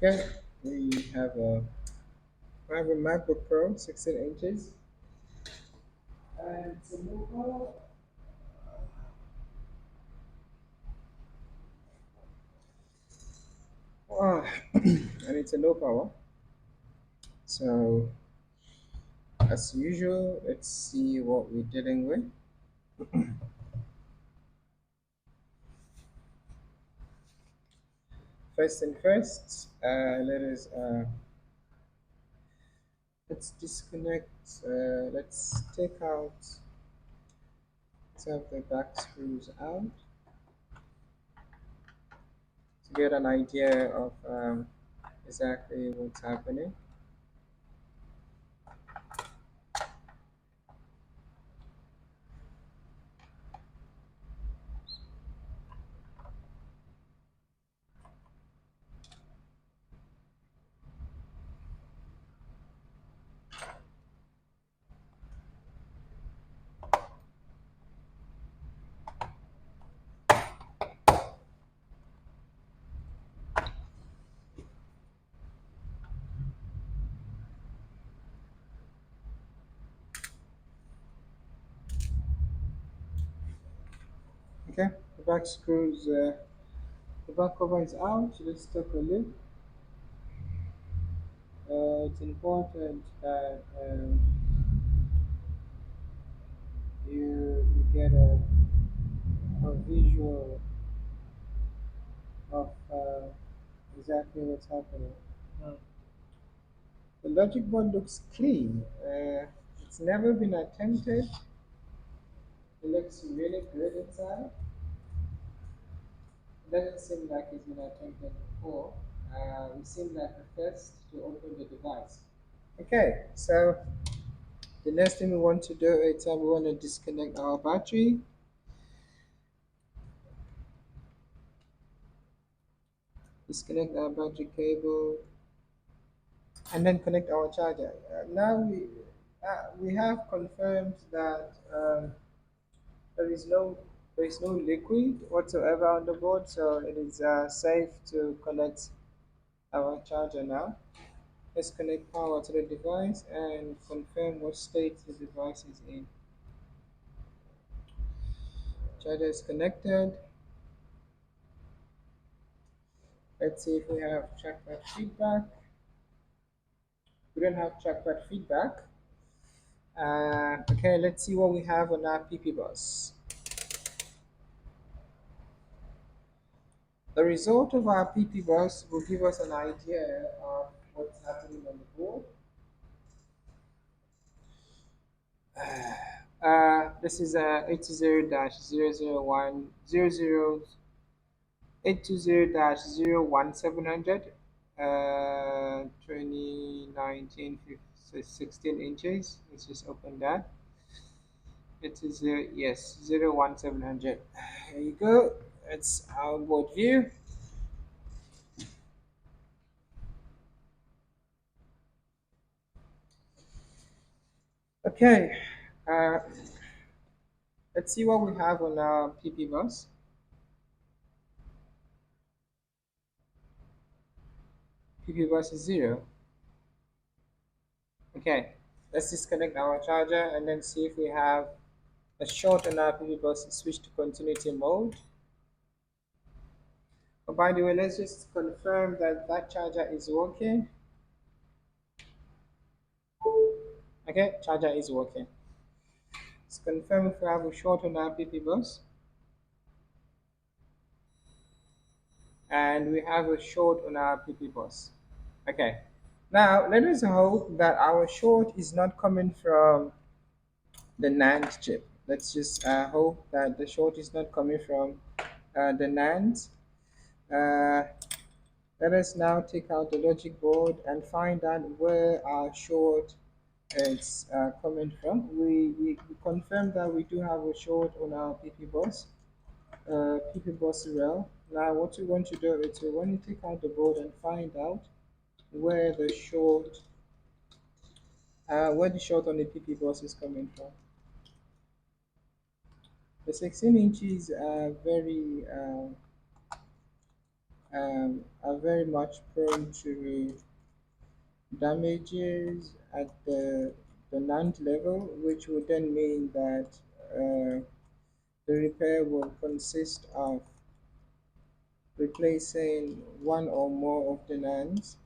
Okay, we have a MacBook Pro, 16 inches, and it's a low power. And it's a low power. So, as usual, let's see what we're dealing with. First and first, let's disconnect. Let's take out some of the back screws out to get an idea of exactly what's happening. Okay, the back screws, the back cover is out. Let's take a look. It's important that you get a visual of exactly what's happening. Mm. The logic board looks clean. It's never been attempted. It looks really good inside. It doesn't seem like it's been attempted before. It seems like the first to open the device. Okay, so the next thing we want to do is we want to disconnect our battery. Disconnect our battery cable and then connect our charger. Now we have confirmed that there is no liquid whatsoever on the board, so it is safe to connect our charger now. Let's connect power to the device and confirm what state the device is in. Charger is connected. Let's see if we have trackpad feedback. We don't have trackpad feedback. Okay, let's see what we have on our PP bus. The result of our PP bus will give us an idea of what's happening on the board. This is 820-001 820-01700 2019 16 inches. Let's just open that. It is yes 01700. Here you go. It's our board view. Okay, uh, let's see what we have on our PP bus. PP bus is 0. Okay, let's disconnect our charger and then see if we have a short on our PP bus. Switch to continuity mode. Oh, by the way, let's just confirm that that charger is working. Okay, charger is working. Let's confirm if we have a short on our PP bus. And we have a short on our PP bus. Okay, now let us hope that our short is not coming from the NAND chip. Let's just hope that the short is not coming from the NAND. Uh, Let us now take out the logic board and find out where our short is coming from. We confirm that we do have a short on our PP bus rail. Now what we want to do is we want to take out the board and find out where where the short on the PP bus is coming from. The 16 inches are very are very much prone to damages at the NAND level, which would then mean that uh, the repair will consist of replacing one or more of the NANDs.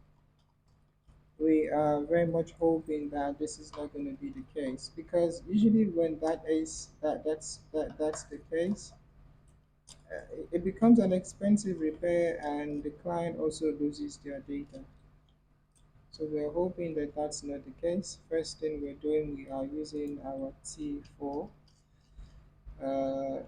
We are very much hoping that this is not going to be the case, because usually when that's the case, it becomes an expensive repair and the client also loses their data. So we're hoping that that's not the case. First thing we're doing, we are using our T4. Uh,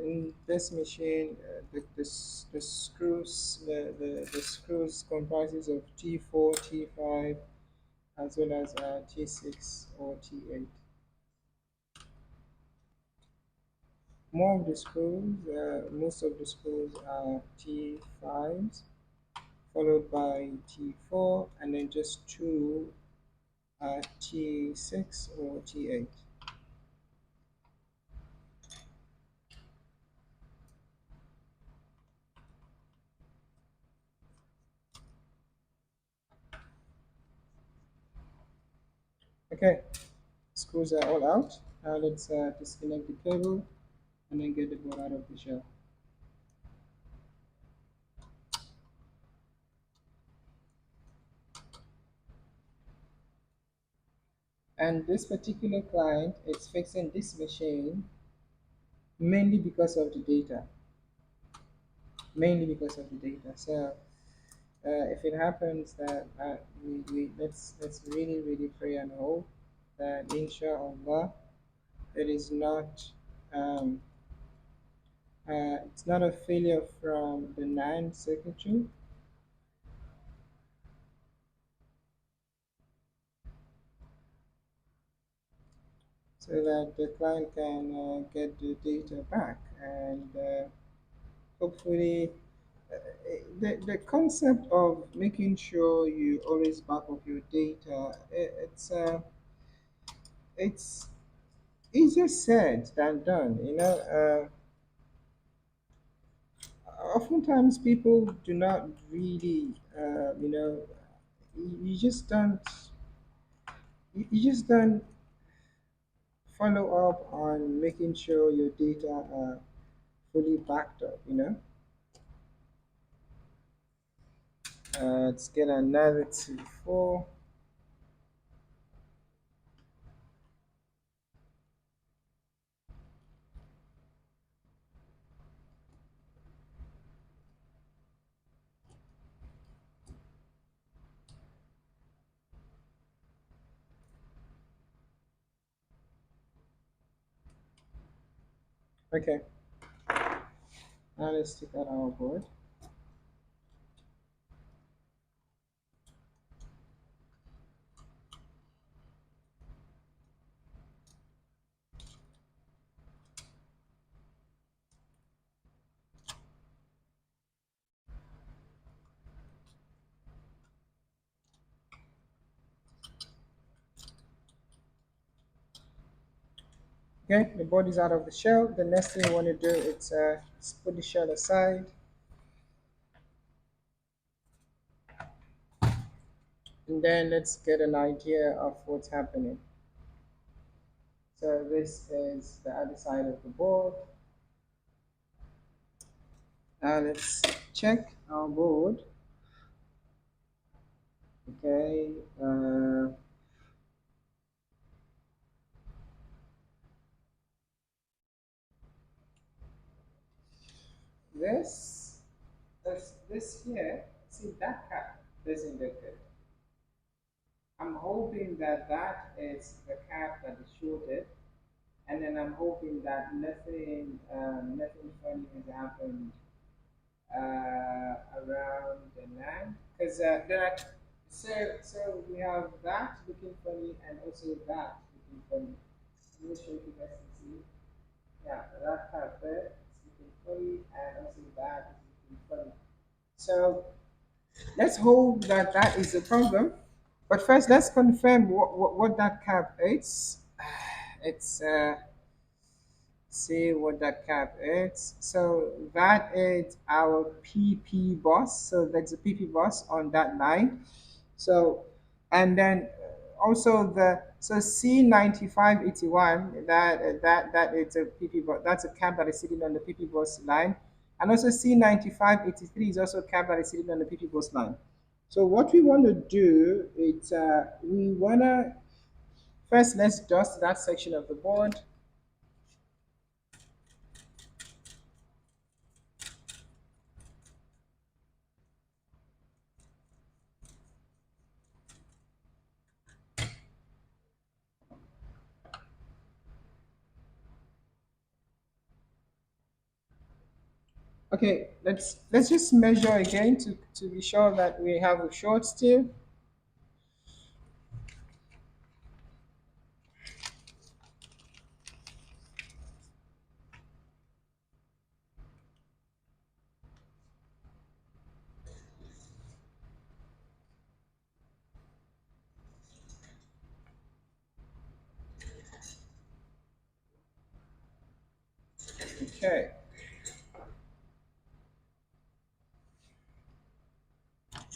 in this machine, the screws the screws comprises of T4, T5, as well as T6 or T8. Most of the screws are T5s, followed by T4, and then just two T6 or T8. Okay, screws are all out. Now let's disconnect the cable and then get the board out of the shell. And this particular client is fixing this machine mainly because of the data. Mainly because of the data. So if it happens that let's really pray and hope that inshallah it is not um, it's not a failure from the NAND circuitry, so that the client can get the data back and hopefully the concept of making sure you always back up your data, it's easier said than done, you know. Oftentimes people do not really you just don't you just don't follow up on making sure your data are fully backed up, you know. Let's get another T4. Okay, now let's take out our board. Okay, the board is out of the shell. The next thing you want to do is put the shell aside, and then let's get an idea of what's happening. So this is the other side of the board. Now let's check our board. Okay, this this here. See that cap doesn't look good. I'm hoping that that is the cap that is shorted, and then I'm hoping that nothing funny has happened around the land, because that so we have that looking funny and also that looking funny. Let me show you guys can see. Yeah, that part there is looking funny and also that is looking funny. So let's hope that that is the problem. But first, let's confirm what that cap is. It's see what that cap is. So that is our PP bus. So that's a PP bus on that line. So, and then also the so C9581, that is a PP bus. That's a cap that is sitting on the PP bus line, and also C9583 is also a cap that is sitting on the PP bus line. So what we want to do is we wanna first let's dust that section of the board. Okay, let's just measure again to be sure that we have a short still. Okay,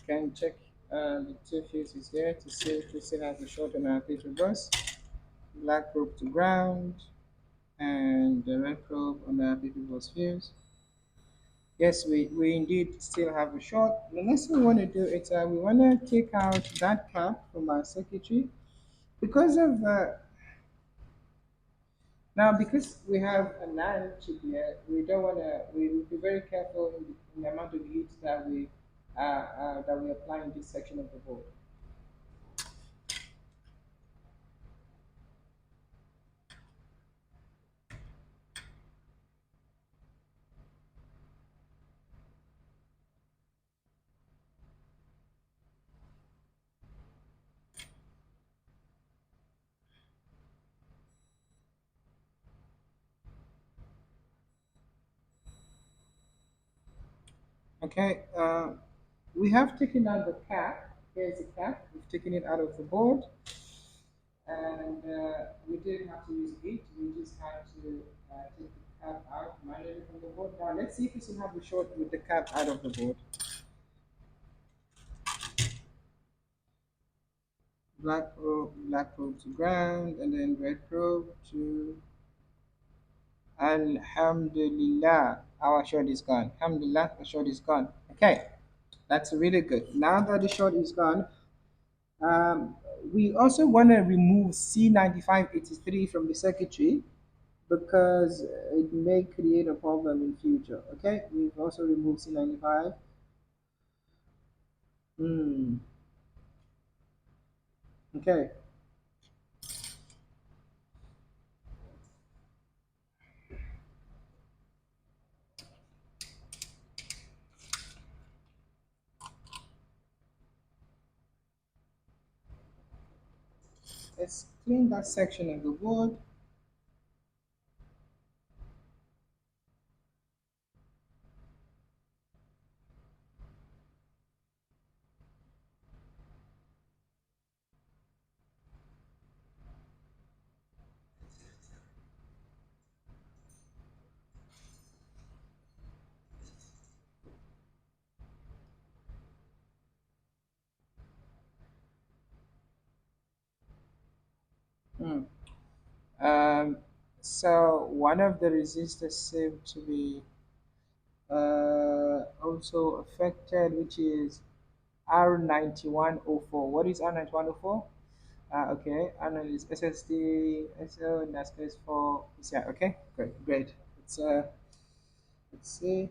can check the two fuses here to see if we still have a short on our filter bus. Black probe to ground and the red probe on our filter bus fuse. Yes, we indeed still have a short. The next thing we want to do is we want to take out that cap from our circuitry because of now, because we have a NAND chip here, we don't want to. We will be very careful in the amount of heat that we apply in this section of the board. Okay, we have taken out the cap. Here's the cap. We've taken it out of the board, and we didn't have to use heat. We just had to take the cap out manually from the board. Now let's see if we still have the short with the cap out of the board. Black probe to ground, and then red probe to Alhamdulillah. Our short is gone. Alhamdulillah, the short is gone. Okay, that's really good. Now that the short is gone, um, we also want to remove C9583 from the circuitry because it may create a problem in future. Okay, we've also removed C95. Hmm. Okay, let's clean that section of the board. Hmm. Um, so one of the resistors seem to be also affected, which is R9104. What is R9104? Okay, and then it's SSD, SO, and that's case for PCI. Okay, great, great. Let's see.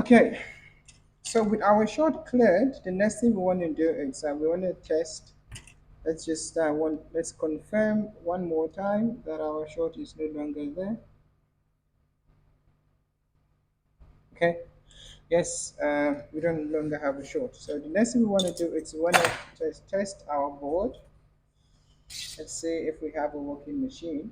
Okay, so with our short cleared, the next thing we want to do is we want to test. Let's confirm one more time that our short is no longer there. Okay. Yes, we don't longer have a short. So the next thing we want to do is we want to test our board. Let's see if we have a working machine.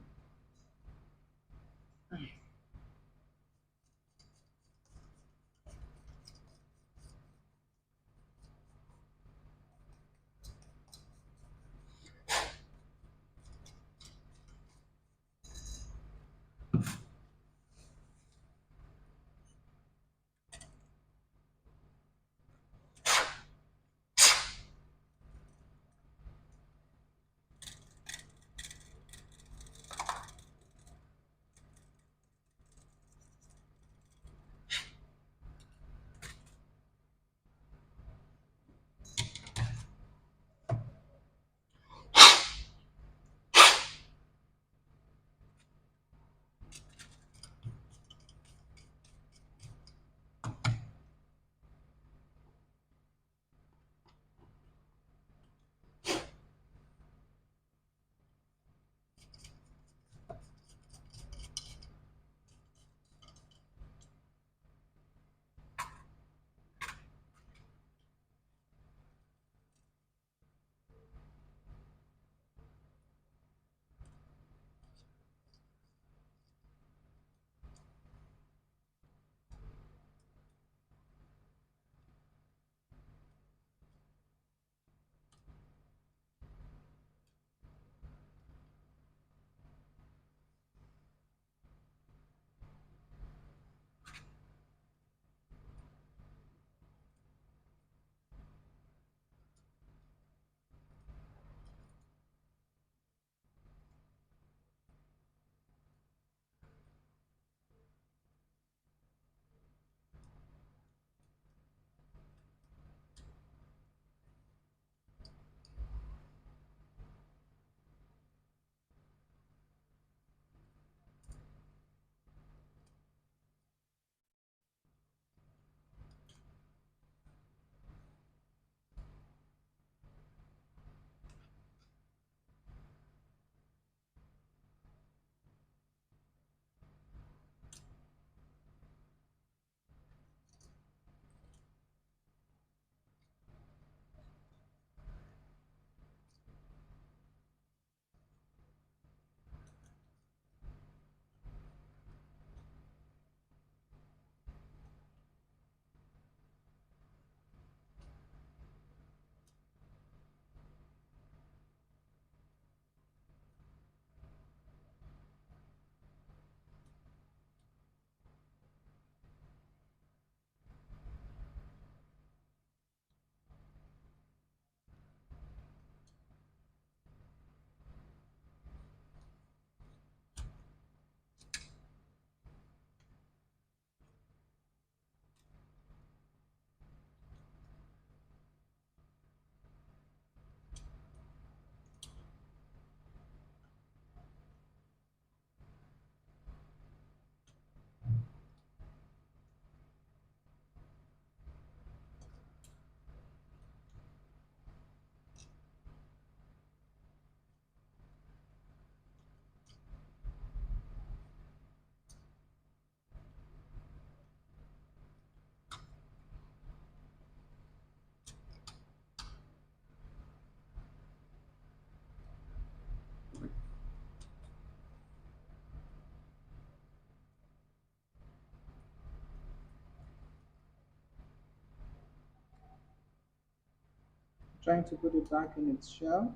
Trying to put it back in its shell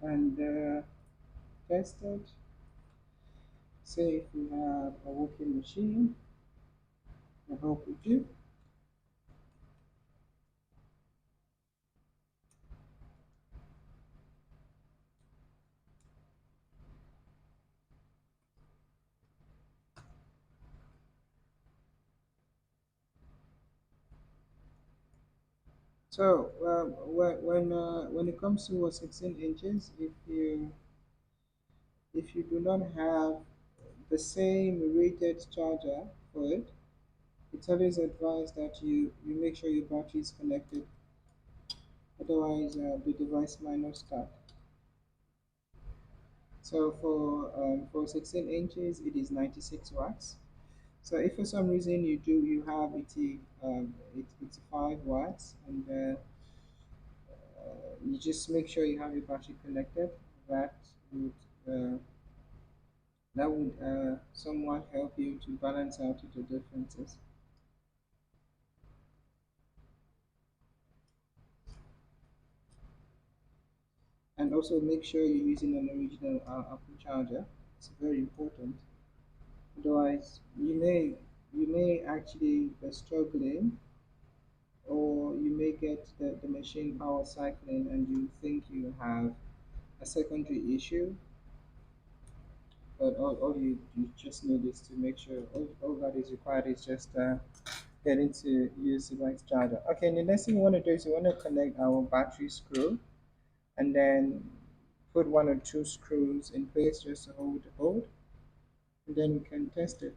and test it. See if we have a working machine. I hope we do. So when it comes to 16 inches, if you do not have the same rated charger for it, It's always advised that you make sure your battery is connected, otherwise the device might not start. So for 16 inches, it is 96 watts. So if for some reason you have 85 watts, and you just make sure you have your battery connected, that would uh, that would somewhat help you to balance out the differences. And also make sure you're using an original Apple charger. It's very important. Otherwise, you may actually be struggling, or you may get the machine power cycling, and you think you have a secondary issue. But all you just need is to make sure all that is required is just getting to use the right charger. Okay, and the next thing you want to do is you want to connect our battery screw, and then put one or two screws in place just to hold, and then we can test it.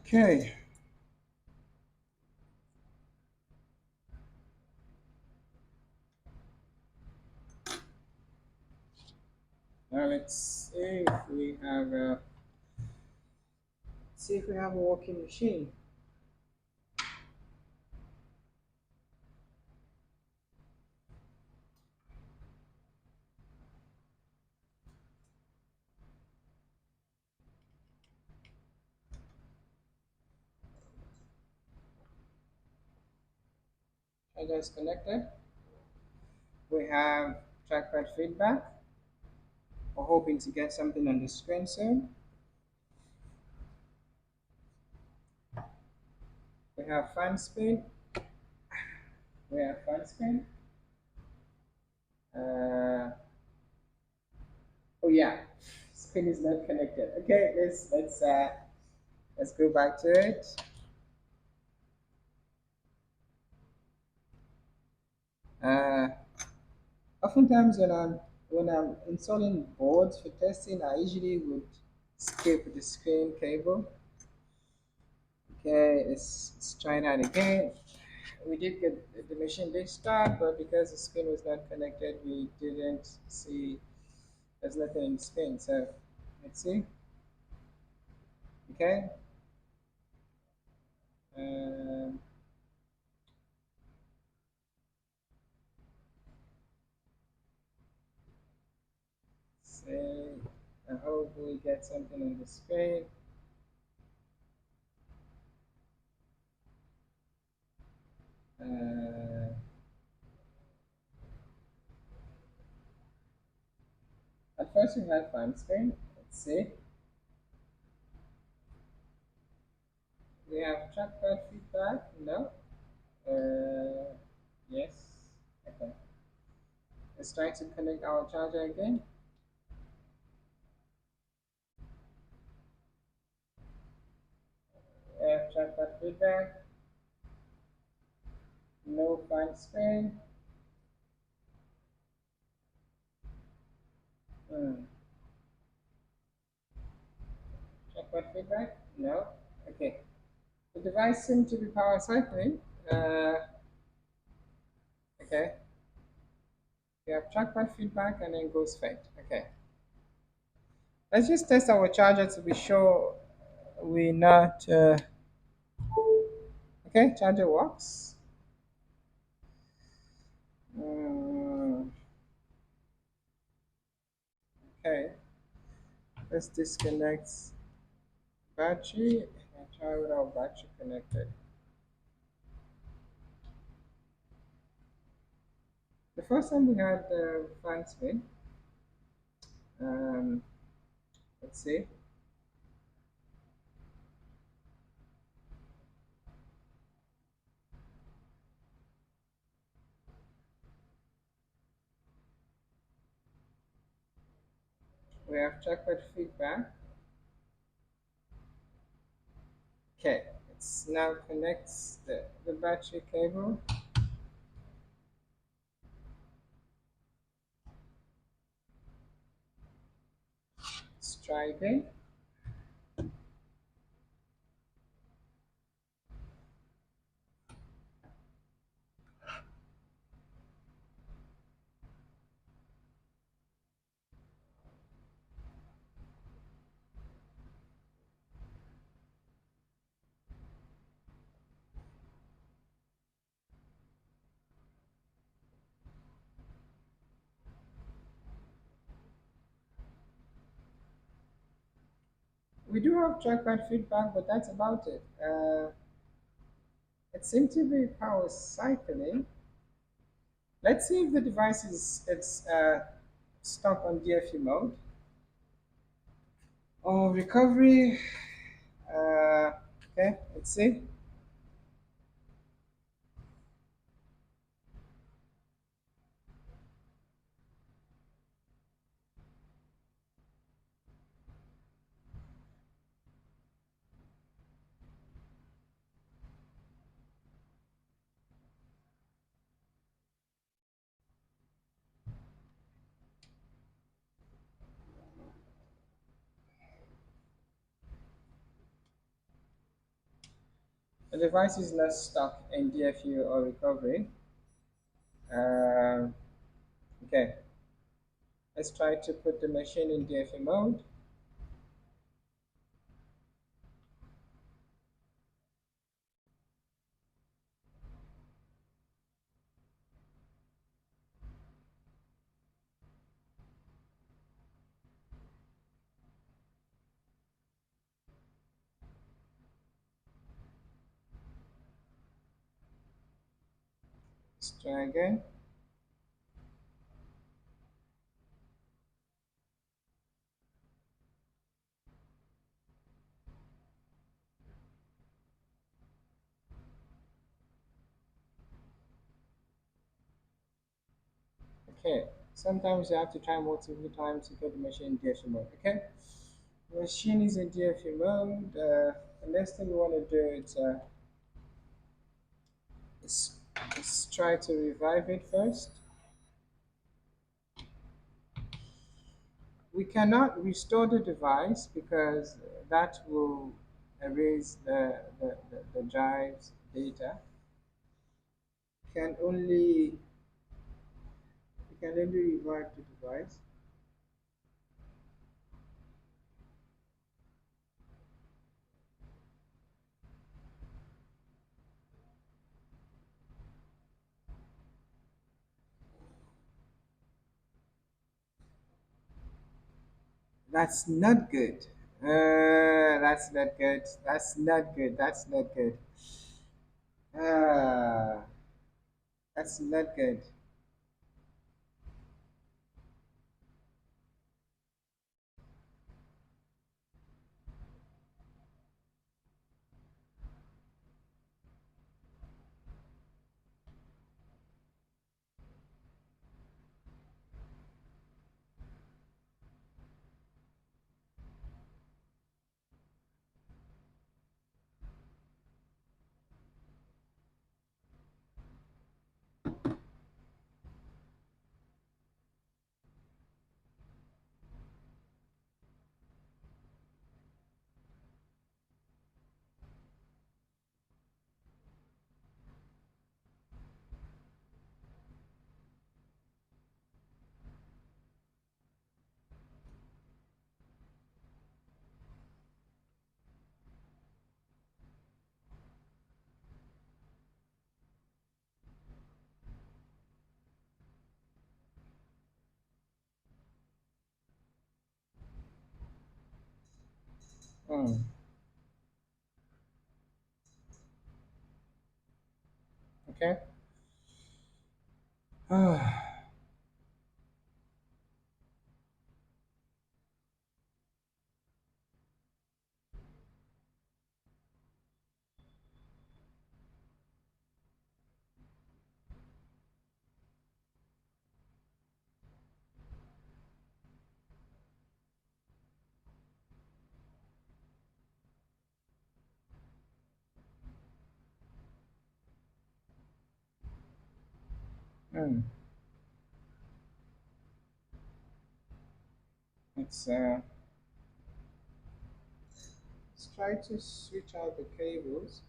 Okay, now let's see if we have a working machine. Charger is connected. We have trackpad feedback. We're hoping to get something on the screen soon. We have fan speed. We have fan speed. Uh, oh yeah, screen is not connected. Okay, let's go back to it. Uh, Oftentimes when I'm installing boards for testing, I usually would skip the screen cable. Okay, let's try that again. We did get the machine did start, but because the screen was not connected, we didn't see there's nothing in the screen. So let's see. Okay. Um, say, I hope we get something on the screen. Uh, at first we had fine screen. Let's see. We have trackpad feedback. No. Yes. Okay. Let's try to connect our charger again. We have trackpad feedback. No fine screen. Hmm. Trackpad feedback. No. Okay. The device seems to be power cycling. Okay. We have trackpad feedback and then goes fade. Okay. Let's just test our charger to be sure we not. Okay, charger works. Mm, okay, let's disconnect battery and try without battery connected. The first time we had the fan spin. Um, let's see. We have trackpad feedback. Okay, it's now connects the battery cable. Let's try again. We do have trackpad feedback, but that's about it. It seems to be power cycling. Let's see if the device is it's stuck on DFU mode. Oh, recovery. Uh, okay, let's see. The device is not stuck in DFU or recovery. Um, okay, let's try to put the machine in DFU mode. Let's try again. Okay, sometimes you have to try multiple times to get the machine in DFU mode. Okay, the machine is in DFU mode. The next thing we want to do is let's try to revive it first. We cannot restore the device because that will erase the drive's data. Can only we can only revive the device. That's not good. That's not good. That's not good. That's not good. Uh, that's not good. Hmm. Okay. Hmm. Let's let's try to switch out the cables.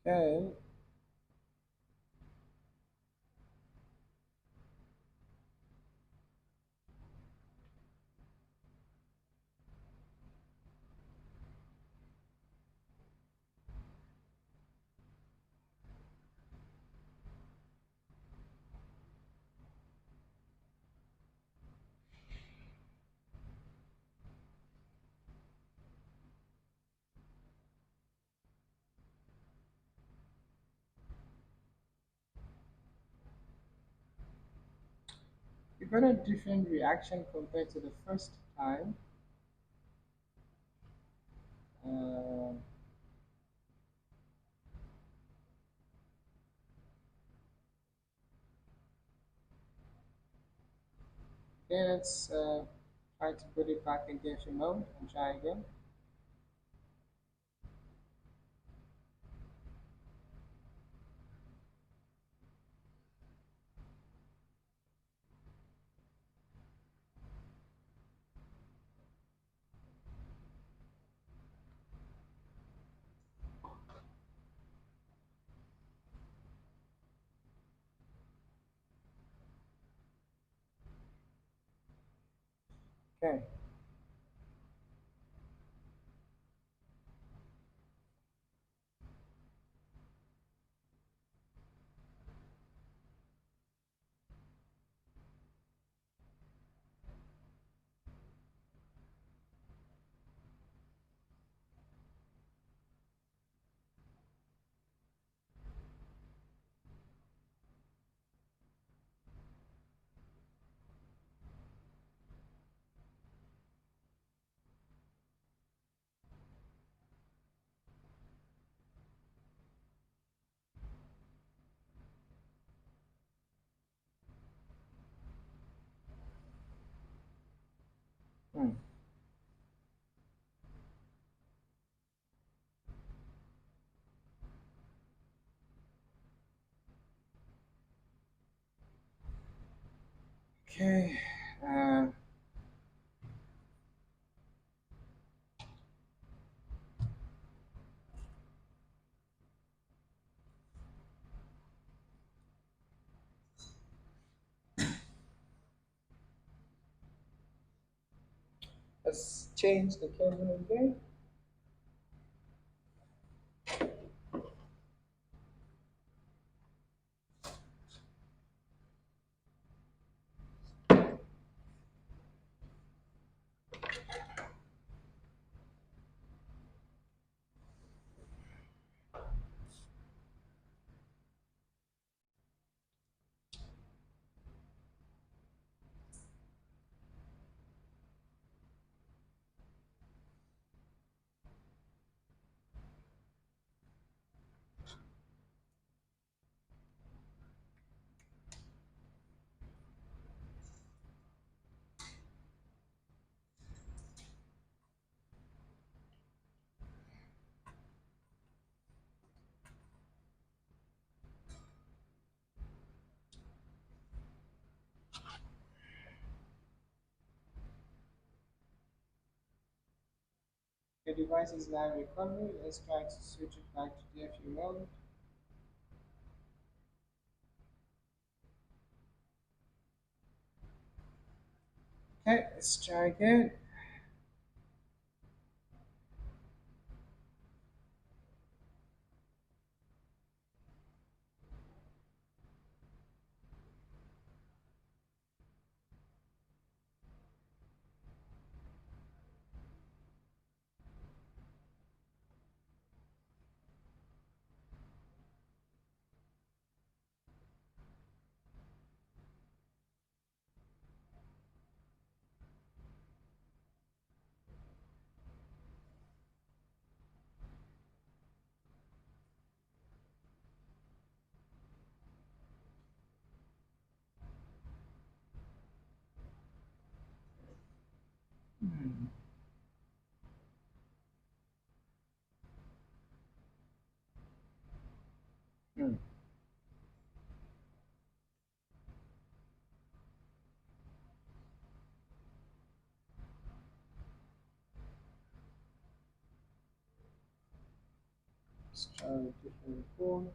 Okay. You got a different reaction compared to the first time. Uh, okay, let's try to put it back in game mode and try again. Okay. Hmm. Okay. Uh, let's change the cable again. Okay, device is now in recovery. Let's try to switch it back to DFU mode. Okay, let's try again. Hmm. Hmm. Let's try a different phone.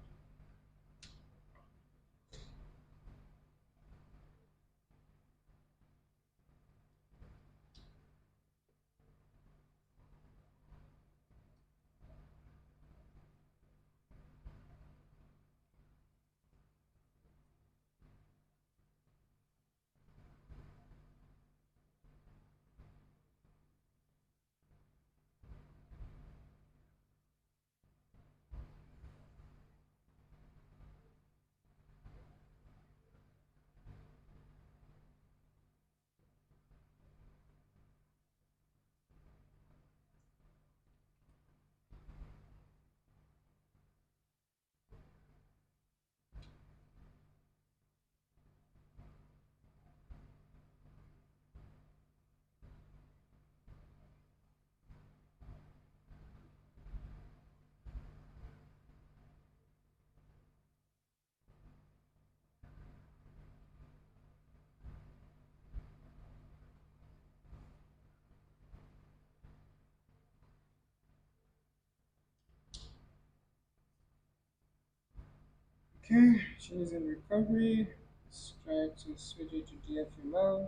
Okay, she's in recovery. Let's try to switch it to DFU mode.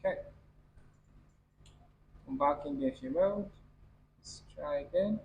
Okay, I'm back in DFU mode. Let's try again.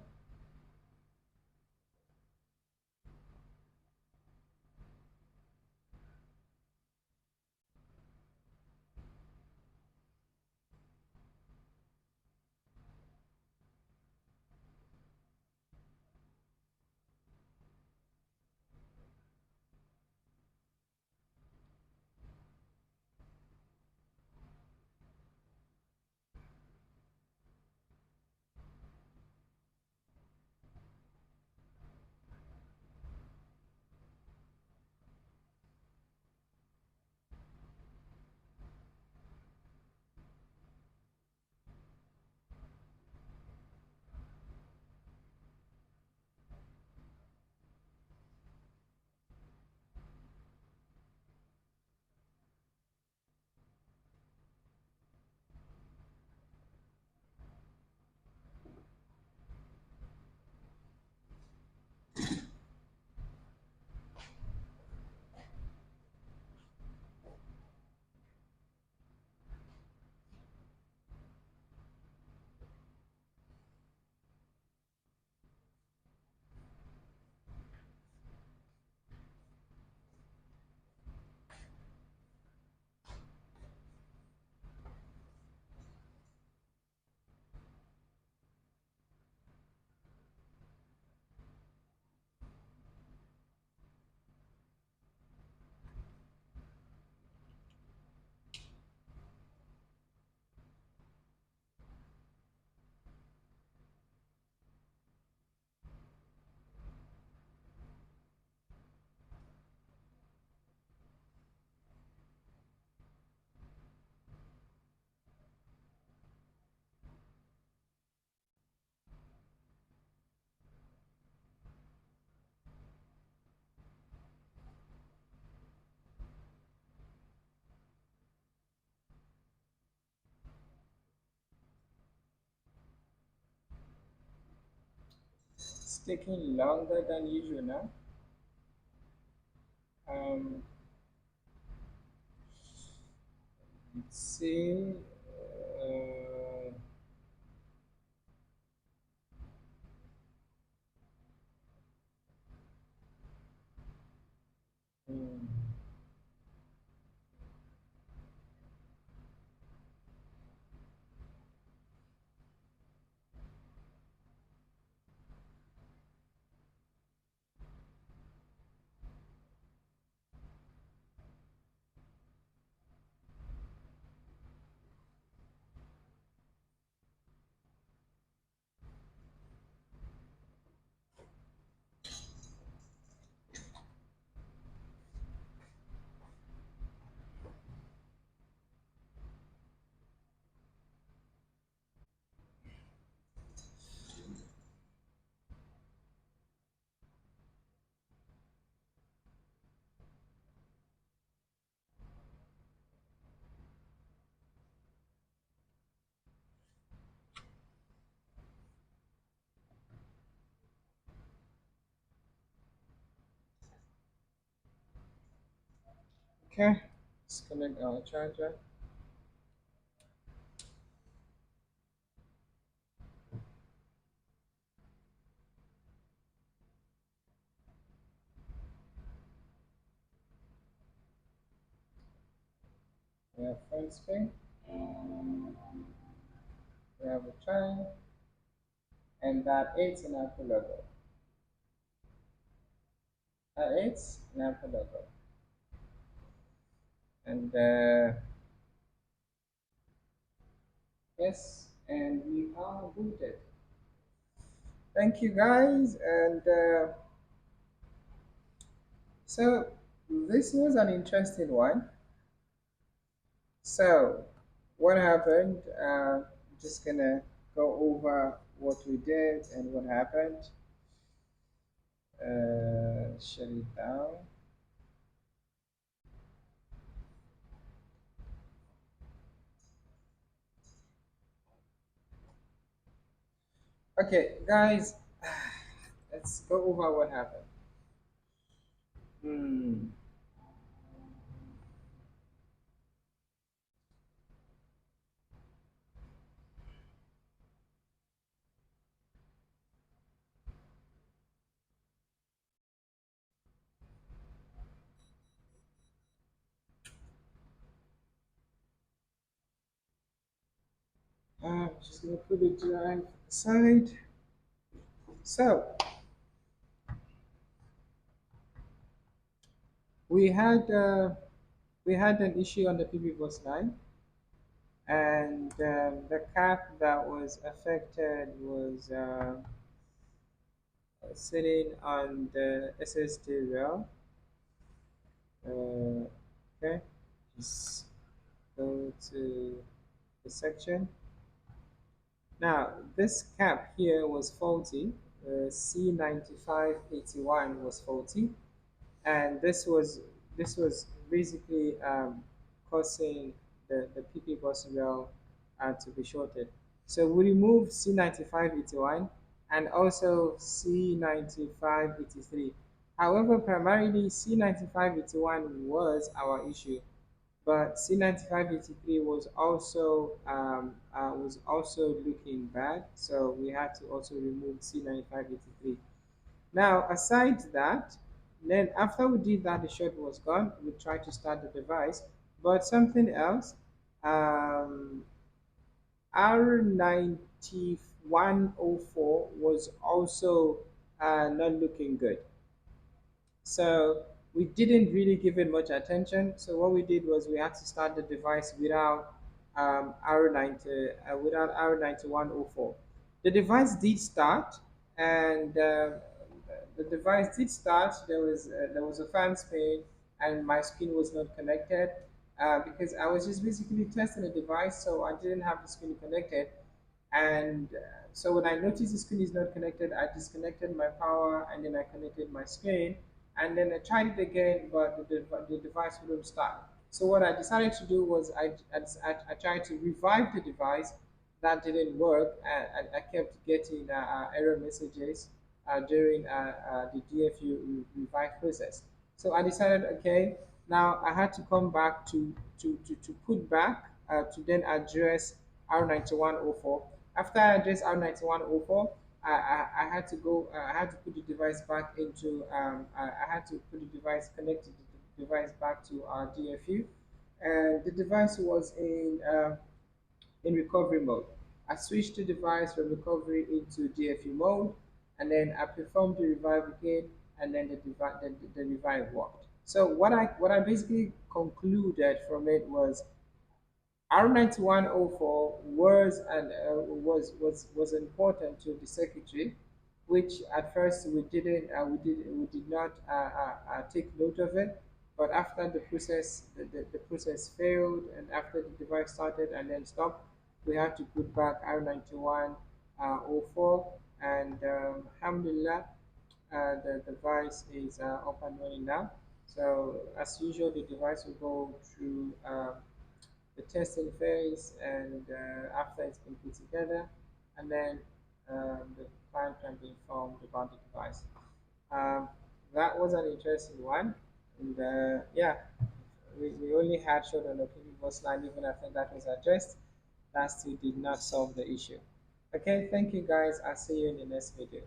taking longer than usual now. Um, let's see. Uh, hmm. Okay, disconnect our charger. We have phone spin. We have a chime, and that it's an Apple logo. It's an Apple logo, and yes, and we are booted. Thank you guys, and so this was an interesting one. So what happened? Just gonna go over what we did and what happened. Shut it down. Okay, guys, let's go over what happened. Hmm. Just gonna put it drive aside. So we had uh, we had an issue on the PB bus line, and the cap that was affected was sitting on the SSD rail. Okay, just go to the section. Now this cap here was faulty. C9581 was faulty, and this was basically causing the PP bus rail to be shorted. So we removed C9581 and also C9583. However, primarily C9581 was our issue, but C9583 was also looking bad, so we had to also remove C9583. Now, aside that, then after we did that, the shot was gone. We tried to start the device, but something else, um, R9104 was also not looking good. So we didn't really give it much attention. So what we did was we had to start the device without without R9104. The device did start, and the device did start. There was a fan spin, and my screen was not connected because I was just basically testing the device, so I didn't have the screen connected. And so when I noticed the screen is not connected, I disconnected my power and then I connected my screen. And then I tried it again, but the device wouldn't start. So what I decided to do was I tried to revive the device. That didn't work. I kept getting error messages. during the DFU revive process. So I decided, okay, now I had to come back to put back to then address R9104. After I addressed R9104, I had to go, I had to put the device back into, I had to put the device, connected the device back to our DFU. And the device was in recovery mode. I switched the device from recovery into DFU mode, and then I performed the revive again, and then the revive worked. So what I basically concluded from it was R9104 was and was important to the secretary, which at first we did not take note of it, but after the process failed and after the device started and then stopped, we had to put back R9104, and alhamdulillah, the device is up and running now. So as usual, the device will go through the testing phase, and after it's been put together, and then the client can be informed about the device. Um, that was an interesting one, and yeah, we only had showed on the previous line even after that was addressed. That still did not solve the issue. Okay, thank you guys. I'll see you in the next video.